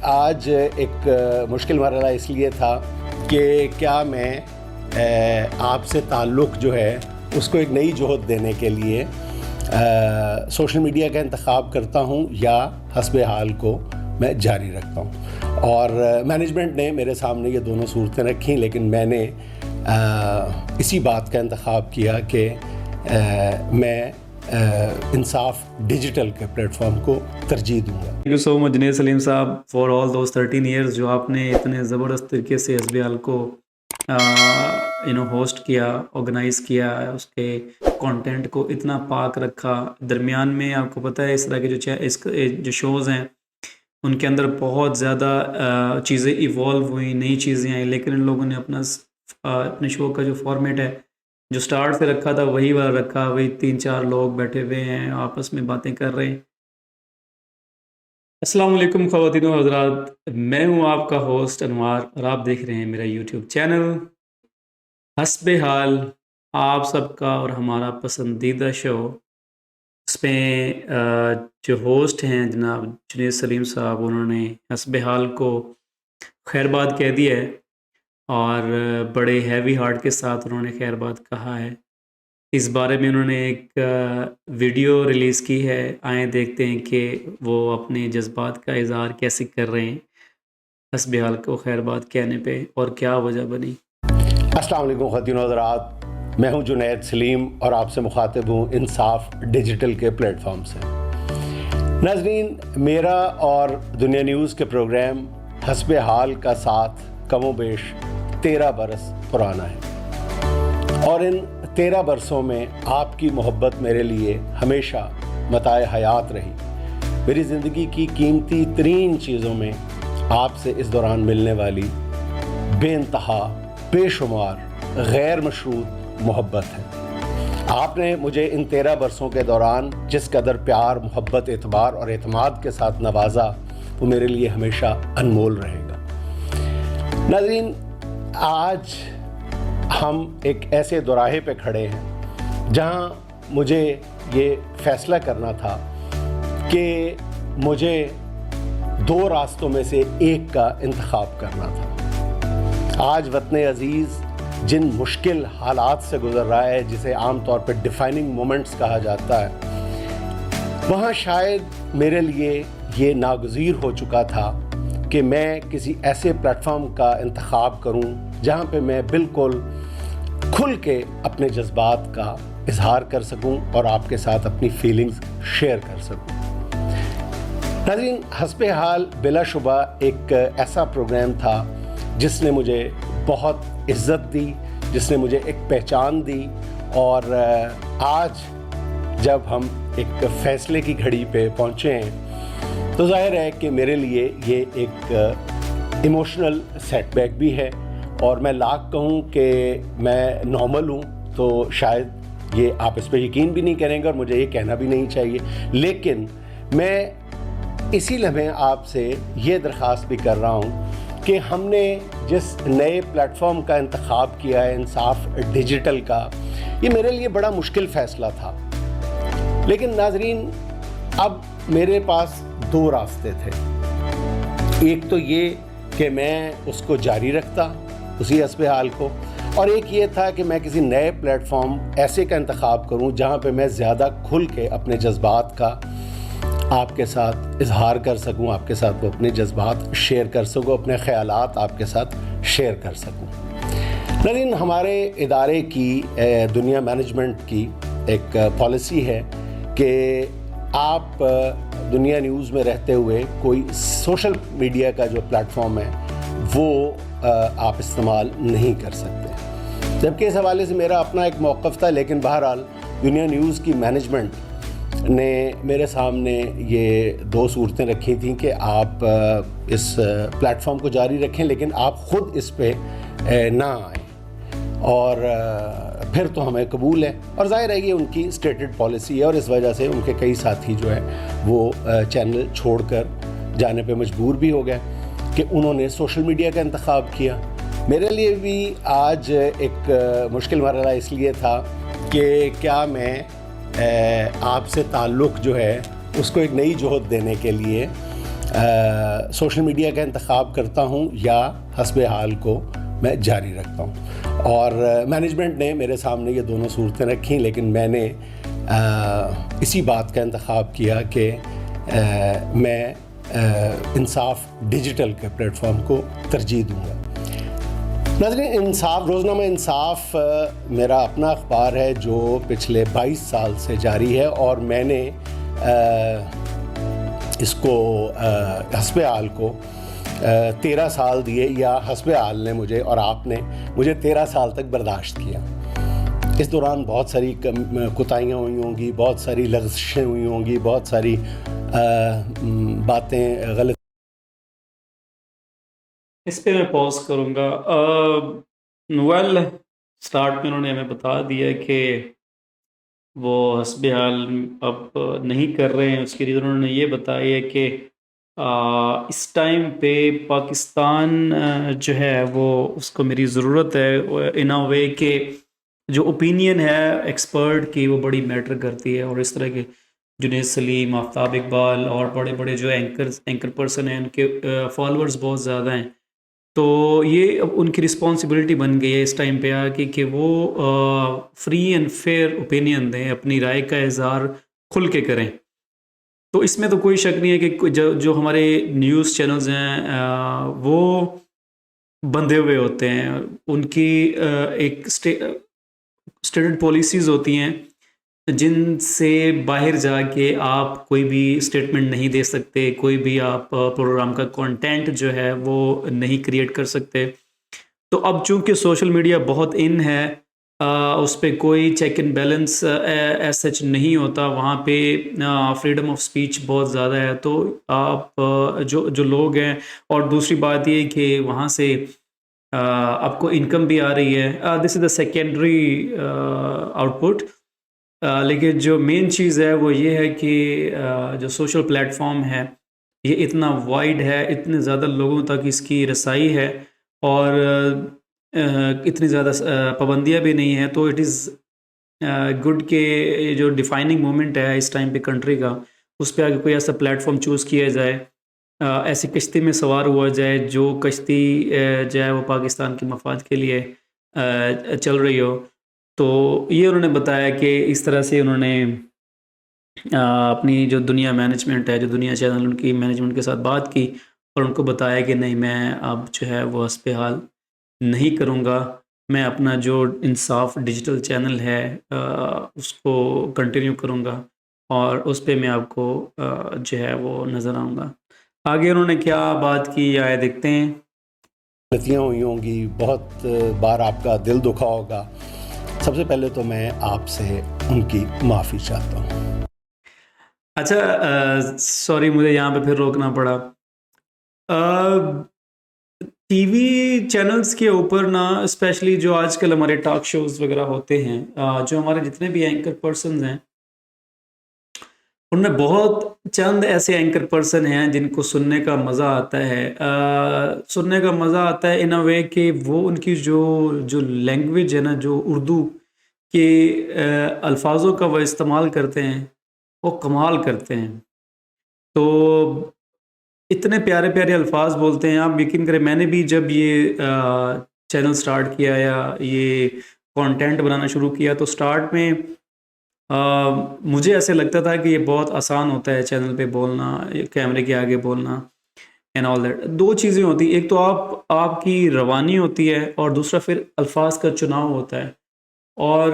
آج ایک مشکل مرحلہ اس لیے تھا کہ کیا میں آپ سے تعلق جو ہے اس کو ایک نئی جہت دینے کے لیے سوشل میڈیا کا انتخاب کرتا ہوں یا حسب حال کو میں جاری رکھتا ہوں. اور مینجمنٹ نے میرے سامنے یہ دونوں صورتیں رکھیں، لیکن میں نے اسی بات کا انتخاب کیا کہ میں انصاف ڈیجیٹل کے پلیٹ فارم کو ترجیح دوں گا. Thank you so much Junaid Saleem صاحب فار آل دوز 13 ایئرز جو آپ نے اتنے زبردست طریقے سے حسب حال کو ہوسٹ کیا، آرگنائز کیا، اس کے کانٹینٹ کو اتنا پاک رکھا. درمیان میں آپ کو پتہ ہے اس طرح کے جو شوز ہیں ان کے اندر بہت زیادہ چیزیں ایوالو ہوئیں، نئی چیزیں آئیں، لیکن ان لوگوں نے اپنے شو کا جو فارمیٹ ہے جو سٹارٹ سے رکھا تھا وہی والا رکھا. وہی 3-4 لوگ بیٹھے ہوئے ہیں آپس میں باتیں کر رہے ہیں. السلام علیکم خواتین و حضرات، میں ہوں آپ کا ہوسٹ انوار اور آپ دیکھ رہے ہیں میرا یوٹیوب چینل حسب حال. آپ سب کا اور ہمارا پسندیدہ شو. اس میں جو ہوسٹ ہیں جناب جنید سلیم صاحب، انہوں نے حسب حال کو خیر بات کہہ دی ہے اور بڑے ہیوی ہارٹ کے ساتھ انہوں نے خیر بات کہا ہے. اس بارے میں انہوں نے ایک ویڈیو ریلیز کی ہے. آئیں دیکھتے ہیں کہ وہ اپنے جذبات کا اظہار کیسے کر رہے ہیں حسب حال کو خیر بات کہنے پہ اور کیا وجہ بنی. السلام علیکم خواتین و حضرات، میں ہوں جنید سلیم اور آپ سے مخاطب ہوں انصاف ڈیجیٹل کے پلیٹ فارم سے. ناظرین، میرا اور دنیا نیوز کے پروگرام حسب حال کا ساتھ کم و بیش 13 برس پرانا ہے، اور ان 13 برسوں میں آپ کی محبت میرے لیے ہمیشہ متاع حیات رہی. میری زندگی کی قیمتی ترین چیزوں میں آپ سے اس دوران ملنے والی بے انتہا، بے شمار، غیر مشروط محبت ہے. آپ نے مجھے ان 13 برسوں کے دوران جس قدر پیار، محبت، اعتبار اور اعتماد کے ساتھ نوازا، وہ میرے لیے ہمیشہ انمول رہے گا. ناظرین، آج ہم ایک ایسے دوراہے پہ کھڑے ہیں جہاں مجھے یہ فیصلہ کرنا تھا کہ مجھے 2 راستوں میں سے ایک کا انتخاب کرنا تھا. آج وطن عزیز جن مشکل حالات سے گزر رہا ہے، جسے عام طور پہ ڈیفائننگ مومنٹس کہا جاتا ہے، وہاں شاید میرے لیے یہ ناگزیر ہو چکا تھا کہ میں کسی ایسے پلیٹ فارم کا انتخاب کروں جہاں پہ میں بالکل کھل کے اپنے جذبات کا اظہار کر سکوں اور آپ کے ساتھ اپنی فیلنگز شیئر کر سکوں. ناظرین، حسب حال بلا شبہ ایک ایسا پروگرام تھا جس نے مجھے بہت عزت دی، جس نے مجھے ایک پہچان دی، اور آج جب ہم ایک فیصلے کی گھڑی پہ پہنچے ہیں تو ظاہر ہے کہ میرے لیے یہ ایک ایموشنل سیٹ بیک بھی ہے. اور میں لاکھ کہوں کہ میں نارمل ہوں تو شاید یہ آپ اس پہ یقین بھی نہیں کریں گے اور مجھے یہ کہنا بھی نہیں چاہیے، لیکن میں اسی لمحے آپ سے یہ درخواست بھی کر رہا ہوں کہ ہم نے جس نئے پلیٹ فارم کا انتخاب کیا ہے، انصاف ڈیجیٹل کا، یہ میرے لیے بڑا مشکل فیصلہ تھا. لیکن ناظرین، اب میرے پاس 2 راستے تھے. ایک تو یہ کہ میں اس کو جاری رکھتا، اسی حسب حال کو، اور ایک یہ تھا کہ میں کسی نئے پلیٹ فارم ایسے کا انتخاب کروں جہاں پہ میں زیادہ کھل کے اپنے جذبات کا آپ کے ساتھ اظہار کر سکوں، آپ کے ساتھ وہ اپنے جذبات شیئر کر سکوں، اپنے خیالات آپ کے ساتھ شیئر کر سکوں. لیکن ہمارے ادارے کی دنیا مینجمنٹ کی ایک پالیسی ہے کہ آپ دنیا نیوز میں رہتے ہوئے کوئی سوشل میڈیا کا جو پلیٹ فارم ہے وہ آپ استعمال نہیں کر سکتے. جبکہ اس حوالے سے میرا اپنا ایک موقف تھا، لیکن بہرحال دنیا نیوز کی مینجمنٹ نے میرے سامنے یہ 2 صورتیں رکھی تھیں کہ آپ اس پلیٹ فارم کو جاری رکھیں لیکن آپ خود اس پہ نہ آئیں، اور پھر تو ہمیں قبول ہے. اور ظاہر ہے یہ ان کی اسٹیٹڈ پالیسی ہے، اور اس وجہ سے ان کے کئی ساتھی جو ہے وہ چینل چھوڑ کر جانے پہ مجبور بھی ہو گئے کہ انہوں نے سوشل میڈیا کا انتخاب کیا. میرے لیے بھی آج ایک مشکل مرحلہ اس لیے تھا کہ کیا میں آپ سے تعلق جو ہے اس کو ایک نئی جہت دینے کے لیے سوشل میڈیا کا انتخاب کرتا ہوں یا حسب حال کو میں جاری رکھتا ہوں. اور مینجمنٹ نے میرے سامنے یہ دونوں صورتیں رکھیں، لیکن میں نے اسی بات کا انتخاب کیا کہ میں انصاف ڈیجیٹل کے پلیٹ فارم کو ترجیح دوں گا. ناظرین، روزنامہ انصاف میرا اپنا اخبار ہے جو پچھلے 22 سال سے جاری ہے، اور میں نے اس کو حسب حال کو 13 سال دیے، یا حسب حال نے مجھے اور آپ نے مجھے 13 سال تک برداشت کیا. اس دوران بہت ساری کوتاہیاں ہوئی ہوں گی، بہت ساری لغزشیں ہوئی ہوں گی، بہت ساری باتیں غلط. اس پہ میں پوز کروں گا. سٹارٹ میں انہوں نے ہمیں بتا دیا کہ وہ حسب حال اب نہیں کر رہے ہیں. اس کے ریزن انہوں نے یہ بتایا ہے کہ اس ٹائم پہ پاکستان جو ہے وہ اس کو میری ضرورت ہے ان اے وے کہ جو اوپینین ہے ایکسپرٹ کی وہ بڑی میٹر کرتی ہے. اور اس طرح کے جنید سلیم، آفتاب اقبال اور بڑے بڑے جو اینکر پرسن ہیں، ان کے فالوورز بہت زیادہ ہیں. تو یہ اب ان کی رسپانسبلٹی بن گئی ہے اس ٹائم پہ کہ وہ فری اینڈ فیئر اوپینین دیں، اپنی رائے کا اظہار کھل کے کریں. تو اس میں تو کوئی شک نہیں ہے کہ جو ہمارے نیوز چینلز ہیں وہ بندھے ہوئے ہوتے ہیں. ان کی ایک اسٹیٹڈ پالیسیز ہوتی ہیں جن سے باہر جا کے آپ کوئی بھی اسٹیٹمنٹ نہیں دے سکتے، کوئی بھی آپ پروگرام کا کنٹینٹ جو ہے وہ نہیں کریٹ کر سکتے. تو اب چونکہ سوشل میڈیا بہت ان ہے، اس پہ کوئی check and balance as such نہیں ہوتا، وہاں پہ فریڈم آف اسپیچ بہت زیادہ ہے. تو آپ جو لوگ ہیں، اور دوسری بات یہ کہ وہاں سے آپ کو انکم بھی آ رہی ہے، دس از دا سیکنڈری آؤٹ پٹ. لیکن جو مین چیز ہے وہ یہ ہے کہ جو سوشل پلیٹ فارم ہے یہ اتنا وائڈ ہے، اتنے زیادہ لوگوں تک اس کی رسائی ہے، اور اتنی زیادہ پابندیاں بھی نہیں ہیں. تو اٹ از گڈ کہ جو ڈیفائننگ مومنٹ ہے اس ٹائم پہ کنٹری کا، اس پہ اگر کوئی ایسا پلیٹ فارم چوز کیا جائے، ایسی کشتی میں سوار ہوا جائے جو کشتی جو ہے وہ پاکستان کے مفاد کے لیے چل رہی ہو. تو یہ انہوں نے بتایا کہ اس طرح سے انہوں نے اپنی جو دنیا مینجمنٹ ہے، جو دنیا چینل، ان کی مینجمنٹ کے ساتھ بات کی اور ان کو بتایا کہ نہیں، میں اب جو ہے وہ حسب حال نہیں کروں گا، میں اپنا جو انصاف ڈیجیٹل چینل ہے اس کو کنٹینیو کروں گا، اور اس پہ میں آپ کو جو ہے وہ نظر آؤں گا. آگے انہوں نے کیا بات کی آئے دیکھتے ہیں. غلطیاں ہوئی ہوں گی، بہت بار آپ کا دل دکھا ہوگا. سب سے پہلے تو میں آپ سے ان کی معافی چاہتا ہوں. اچھا، سوری، مجھے یہاں پہ پھر روکنا پڑا. ٹی وی چینلز کے اوپر نا، اسپیشلی جو آج کل ہمارے ٹاک شوز وغیرہ ہوتے ہیں، جو ہمارے جتنے بھی اینکر پرسنز ہیں، ان میں بہت چند ایسے اینکر پرسن ہیں جن کو سننے کا مزہ آتا ہے. سننے کا مزہ آتا ہے ان اے وے کہ وہ ان کی جو لینگویج ہے نا، جو اردو کے الفاظوں کا وہ استعمال کرتے ہیں، وہ کمال کرتے ہیں. تو اتنے پیارے پیارے الفاظ بولتے ہیں، آپ یقین کریں، میں نے بھی جب یہ چینل سٹارٹ کیا یا یہ کانٹینٹ بنانا شروع کیا تو سٹارٹ میں مجھے ایسے لگتا تھا کہ یہ بہت آسان ہوتا ہے چینل پہ بولنا، کیمرے کے آگے بولنا اینڈ آل دیٹ. دو چیزیں ہوتی، ایک تو آپ کی روانی ہوتی ہے، اور دوسرا پھر الفاظ کا چناؤ ہوتا ہے. اور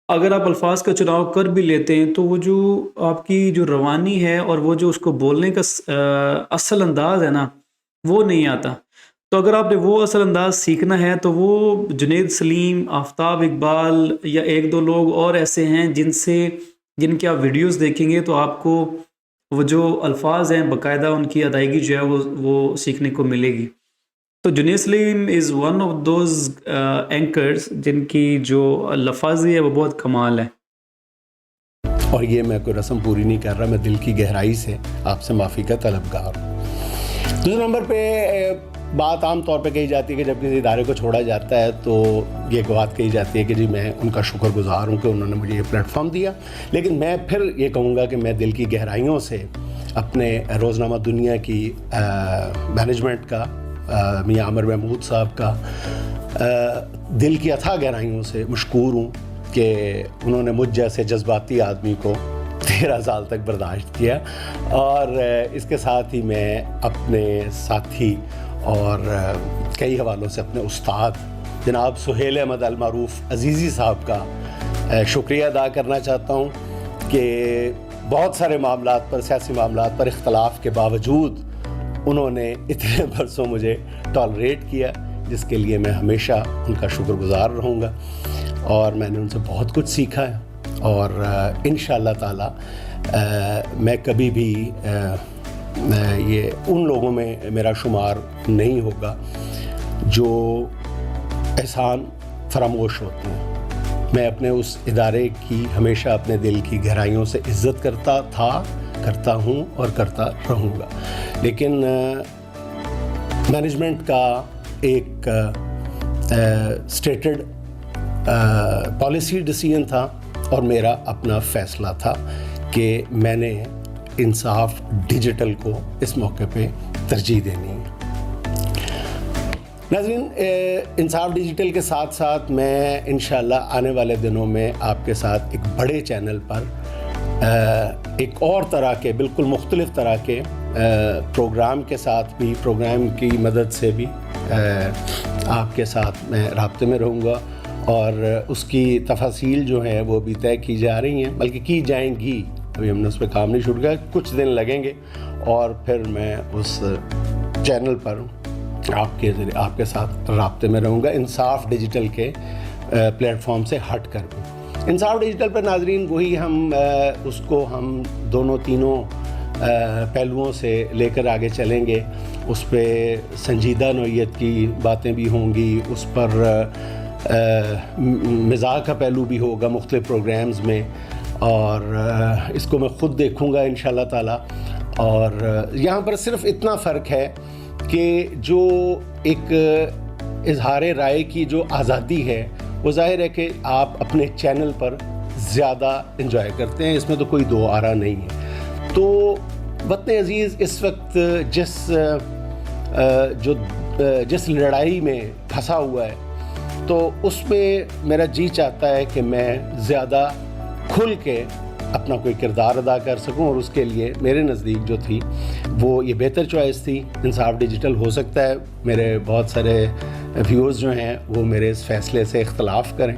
اگر آپ الفاظ کا چناؤ کر بھی لیتے ہیں تو وہ جو آپ کی جو روانی ہے اور وہ جو اس کو بولنے کا اصل انداز ہے نا، وہ نہیں آتا. تو اگر آپ نے وہ اصل انداز سیکھنا ہے تو وہ جنید سلیم، آفتاب اقبال یا ایک دو لوگ اور ایسے ہیں جن کے آپ ویڈیوز دیکھیں گے تو آپ کو وہ جو الفاظ ہیں باقاعدہ ان کی ادائیگی جو ہے وہ سیکھنے کو ملے گی. تو Junaid Saleem is one of those anchors جن کی جو لفاظی ہے وہ بہت کمال ہے. اور یہ میں کوئی رسم پوری نہیں کر رہا، میں دل کی گہرائی سے آپ سے معافی کا طلبگار ہوں. دوسرے نمبر پہ بات عام طور پہ کہی جاتی ہے کہ جب کسی ادارے کو چھوڑا جاتا ہے تو یہ بات کہی جاتی ہے کہ جی میں ان کا شکر گزار ہوں کہ انہوں نے مجھے یہ پلیٹ فارم دیا. لیکن میں پھر یہ کہوں گا کہ میں دل کی گہرائیوں سے اپنے روزنامہ دنیا کی مینجمنٹ کا میاں عامر محمود صاحب کا دل کی اتھاہ گہرائیوں سے مشکور ہوں کہ انہوں نے مجھ جیسے جذباتی آدمی کو 13 سال تک برداشت کیا. اور اس کے ساتھ ہی میں اپنے ساتھی اور کئی حوالوں سے اپنے استاد جناب سہیل احمد المعروف عزیزی صاحب کا شکریہ ادا کرنا چاہتا ہوں کہ بہت سارے معاملات پر، سیاسی معاملات پر اختلاف کے باوجود انہوں نے اتنے برسوں مجھے ٹالریٹ کیا، جس کے لیے میں ہمیشہ ان کا شکر گزار رہوں گا. اور میں نے ان سے بہت کچھ سیکھا ہے، اور انشاءاللہ تعالی میں کبھی بھی یہ ان لوگوں میں میرا شمار نہیں ہوگا جو احسان فراموش ہوتے ہیں. میں اپنے اس ادارے کی ہمیشہ اپنے دل کی گہرائیوں سے عزت کرتا تھا، کرتا ہوں اور کرتا رہوں گا. لیکن مینجمنٹ کا ایک اسٹیٹڈ پالیسی ڈیسیژن تھا اور میرا اپنا فیصلہ تھا کہ میں نے انصاف ڈیجیٹل کو اس موقع پہ ترجیح دینی ہے. ناظرین، انصاف ڈیجیٹل کے ساتھ ساتھ میں انشاءاللہ آنے والے دنوں میں آپ کے ساتھ ایک بڑے چینل پر ایک اور طرح کے، بالکل مختلف طرح کے پروگرام کے ساتھ بھی، پروگرام کی مدد سے بھی آپ کے ساتھ میں رابطے میں رہوں گا. اور اس کی تفاصیل جو ہیں وہ بھی طے کی جا رہی ہیں، بلکہ کی جائیں گی. ابھی ہم نے اس پہ کام نہیں شروع کیا، کچھ دن لگیں گے اور پھر میں اس چینل پر آپ کے ساتھ رابطے میں رہوں گا، انصاف ڈیجیٹل کے پلیٹ فارم سے ہٹ کر بھی. انصاف ڈیجیٹل پر ناظرین وہی ہم اس کو ہم تینوں پہلوؤں سے لے کر آگے چلیں گے. اس پہ سنجیدہ نوعیت کی باتیں بھی ہوں گی، اس پر مزاح کا پہلو بھی ہوگا مختلف پروگرامز میں، اور اس کو میں خود دیکھوں گا انشاءاللہ تعالی. اور یہاں پر صرف اتنا فرق ہے کہ جو ایک اظہار رائے کی جو آزادی ہے وہ ظاہر ہے کہ آپ اپنے چینل پر زیادہ انجوائے کرتے ہیں، اس میں تو کوئی دو آرا نہیں ہے. تو وطن عزیز اس وقت جس لڑائی میں پھنسا ہوا ہے، تو اس میں میرا جی چاہتا ہے کہ میں زیادہ کھل کے اپنا کوئی کردار ادا کر سکوں، اور اس کے لیے میرے نزدیک جو تھی وہ یہ بہتر چوائس تھی انصاف ڈیجیٹل. ہو سکتا ہے میرے بہت سارے ویورز جو ہیں وہ میرے اس فیصلے سے اختلاف کریں،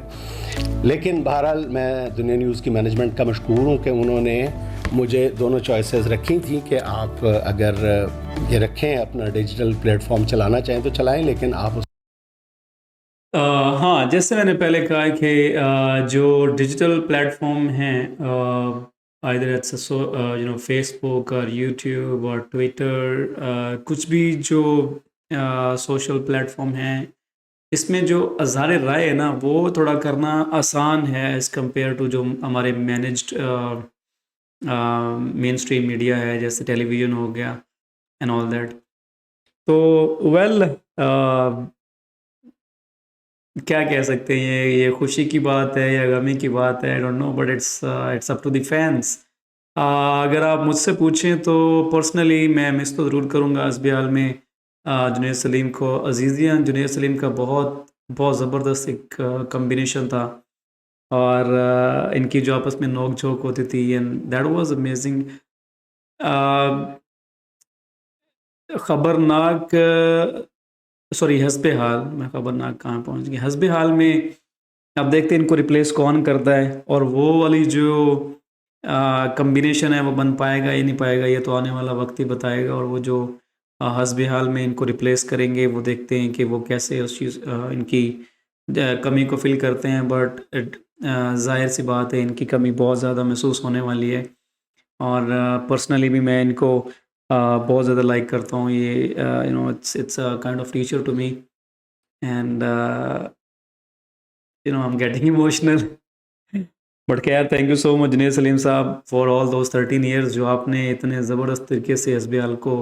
لیکن بہرحال میں دنیا نیوز کی مینجمنٹ کا مشکور ہوں کہ انہوں نے مجھے دونوں چوائسیز رکھی تھیں کہ آپ اگر یہ رکھیں اپنا ڈیجیٹل پلیٹ فارم چلانا چاہیں تو چلائیں، لیکن آپ اس ہاں، جیسے میں نے پہلے کہا کہ جو ڈیجیٹل پلیٹ فارم ہیں، either it's فیس بک اور یوٹیوب اور ٹویٹر، کچھ بھی جو سوشل پلیٹ فارم ہیں، اس میں جو اظہار رائے ہے نا وہ تھوڑا کرنا آسان ہے ایز کمپیئر ٹو جو ہمارے مینجڈ مین اسٹریم میڈیا ہے، جیسے ٹیلی ویژن ہو گیا اینڈ آل دیٹ. تو ویل کیا کہہ سکتے ہیں، یہ خوشی کی بات ہے یا غمی کی بات ہے، I don't know, but it's up to the fans. اگر آپ مجھ سے پوچھیں تو پرسنلی میں مس تو ضرور کروں گا حسب حال میں جنید سلیم کو. عزیزیاں جنید سلیم کا بہت زبردست ایک کمبینیشن تھا، اور ان کی جو آپس میں نوک جھوک ہوتی تھی، اینڈ دیٹ واز امیزنگ. خبرناک حسب حال، میں خبرناک کہاں پہنچ گیا، حسب حال میں اب دیکھتے ہیں ان کو ریپلیس کون کرتا ہے، اور وہ والی جو کمبینیشن ہے وہ بن پائے گا یا نہیں پائے گا، یہ تو آنے والا وقت ہی بتائے گا. اور وہ جو حسب حال میں ان کو ریپلیس کریں گے، وہ دیکھتے ہیں کہ وہ کیسے اس چیز ان کی کمی کو فل کرتے ہیں. بٹ ظاہر سی بات ہے ان کی کمی بہت زیادہ محسوس ہونے والی ہے، اور پرسنلی بھی میں ان کو بہت زیادہ لائک کرتا ہوں. یہ it's kind of teacher to me, and I'm getting emotional. But خیر، thank you so much Junaid Saleem صاحب فار آل دوز 13 ایئرز جو آپ نے اتنے زبردست طریقے سے حسب حال کو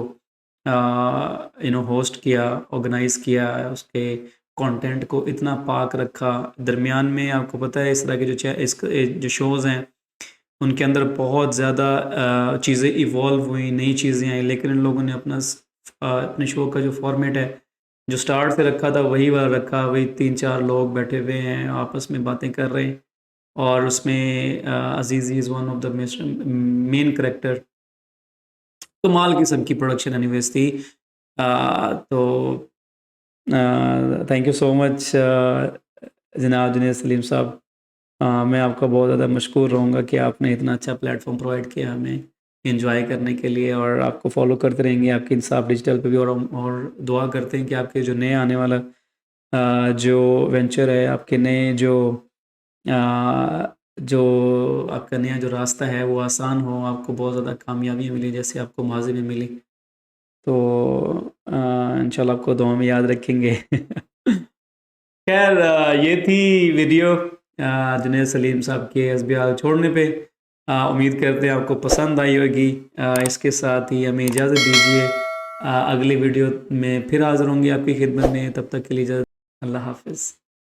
ہوسٹ کیا، آرگنائز کیا، اس کے کانٹینٹ کو اتنا پاک رکھا. درمیان میں آپ کو پتہ ہے اس طرح کے جو شوز ہیں ان کے اندر بہت زیادہ چیزیں ایوالو ہوئیں، نئی چیزیں آئیں، لیکن ان لوگوں نے اپنے شو کا جو فارمیٹ ہے جو سٹارٹ سے رکھا تھا وہی والا رکھا، وہی 3-4 لوگ بیٹھے ہوئے ہیں آپس میں باتیں کر رہے ہیں، اور اس میں Azizi is one of the main character. کمال قسم کی پروڈکشن اینیویز تھی. تو تھینک یو سو مچ جناب جنید سلیم صاحب. میں آپ کا بہت زیادہ مشکور رہوں گا کہ آپ نے اتنا اچھا پلیٹ فارم پرووائڈ کیا ہمیں انجوائے کرنے کے لیے، اور آپ کو فالو کرتے رہیں گے آپ کی انصاف ڈیجیٹل پہ بھی، اور دعا کرتے ہیں کہ آپ کے جو نئے آنے والا جو وینچر ہے، آپ کے نئے جو آپ کا نیا جو راستہ ہے وہ آسان ہو، آپ کو بہت زیادہ کامیابیاں ملی جیسے آپ کو ماضی میں ملی. تو انشاءاللہ آپ کو دعا میں یاد رکھیں گے. خیر یہ تھی ویڈیو جنید سلیم صاحب کے حسب حال چھوڑنے پہ. امید کرتے ہیں آپ کو پسند آئی ہوگی. اس کے ساتھ ہی ہمیں اجازت دیجیے، اگلی ویڈیو میں پھر حاضر ہوں گے آپ کی خدمت میں. تب تک کے لیے اجازت. اللہ حافظ.